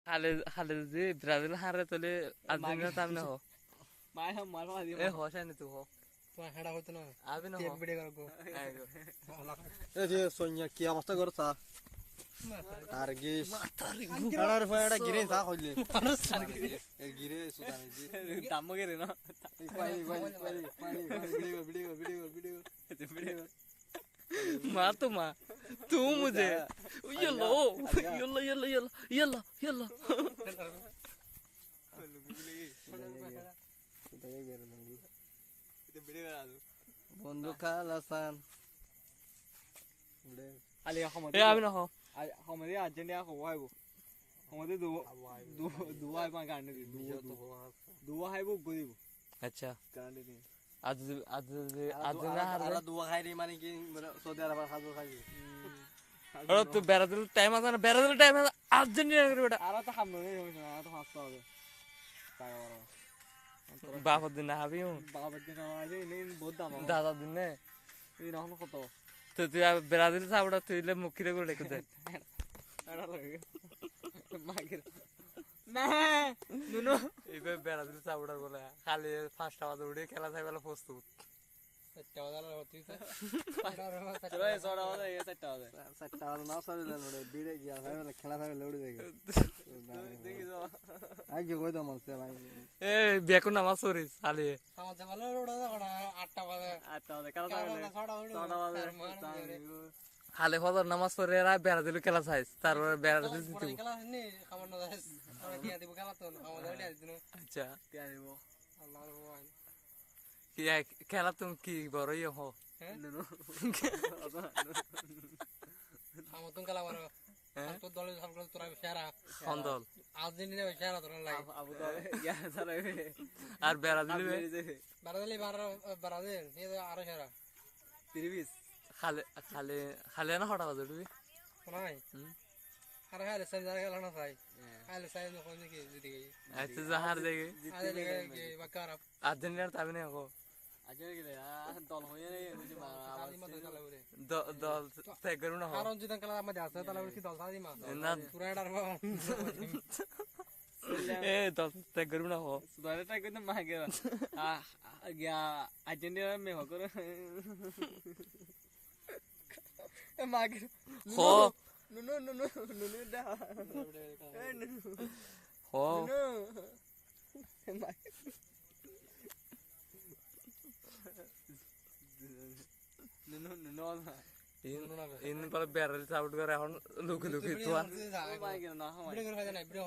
খালে খালে যদি ব্রাজিল হারে তাহলে আর্জেন্টিনা তাম না হো মাই হাম মারবা দি এ হোসা নি তু হো তোমার হেডা হইতো না আবি না টেপ হো ভিডিও করবো এই যে সোনিয়া কি অবস্থা করছা আর গিস আড়ার ফাড়া গিরে তা কইলে এ গিরে সুদানি জি দামগে রে না পাই ভিডিও माँ तो माँ तू मुझे ये लो यल्ला यल्ला यल्ला यल्ला यल्ला বন্ধু খালাসান আলি হমদে ए अभी ना हो হমদে আর্জেন্টিনা কো আইবো হমদে দুয়া আইবা গান্ডে দুয়া আইবো গদিব अच्छा গান্ডে নি आज आज आज ना हार আর দুয়া খাইরি মানে কি সৌদি আরবের খাজু খাই और तू ब्राजील टाइम आता ना ब्राजील टाइम आता अर्जेंटीना करे बेटा আর তো হামনো নেই হইছে না তো হাসতে হবে টাকা বড় बाप दिन ना अभी हूँ বাবা দিন আইছে নেই বহুত দাম दादा दिन ने এই না কত तो तू ब्राजील साबड़ा तू ले मुखी रे गोले कुदे এড়া লাগে মাগির না নুনো इबे ब्राजील साबड़ा गोले खाली फास्ट आवाज उड़े खेला था वाला प्रस्तुत সেটা ওদালা হতি চলো এই সরা হবে এই সেটটা হবে সাতটা না সারে দেন বিড়ে গিয়া ভাই খেলা ভাই লড়ি দেখে দেখি যাও আগে কই দাও মানছে ভাই ए बेको ना मासोरी साले আমার জামালে ওড়া দা কড়া 8টা বাজে আচ্ছা হবে কালা হবে সরা হবে খালি ফজর নামাজ পড়ে এরা ব্রাজিল খেলা চাইছ তারপরে ব্রাজিল জিতু খেলা নি খাবার না যাস আমরা দিয়া দিব খেলা তো আমাদের দিয়া দিন আচ্ছা তিয়া দিব আল্লাহর ভগবান কি খেলা তুমি কি বড়ই হো নুনো আমার তো খেলা মারো আর তো দলে সব তোরা সেরা খন্দল আর্জেন্টিনা সেরা তোরা লাগে আবু তো ইয়া সারা আর ব্রাজিল ব্রাজিল এই তো আরো সেরা 30 খালে খালে খালে না হঠাৎ বাজে তুমি নাই আর খাইলে সাইজ আর খেলা না চাই খাইলে সাইজ কোন দিকে জিতে গই আচ্ছা জাহার দেখে আরে লাগে বাকার আর্জেন্টিনার তাবে না হো আজকে গেলে দল হয়ে রে বুঝি আদি মত চালা বলে দল ত্যাগ করু না হো কারণ যদি খেলা আমাদের আছে তাহলে কি দল সাদি মা না পুরা ডার এ দল ত্যাগ করু না হো সুদারেটা কিন্তু মাগে গিয়া আর্জেন্টিনা মে হকর মাগে হো নুনো নুনো নুনো দা হো নুনো নুনো ইন পরে ব্যারেল আউট করে এখন লুকি লুকি তো মাগে না ভিডিও করে ফায়দা নাই ভিডিও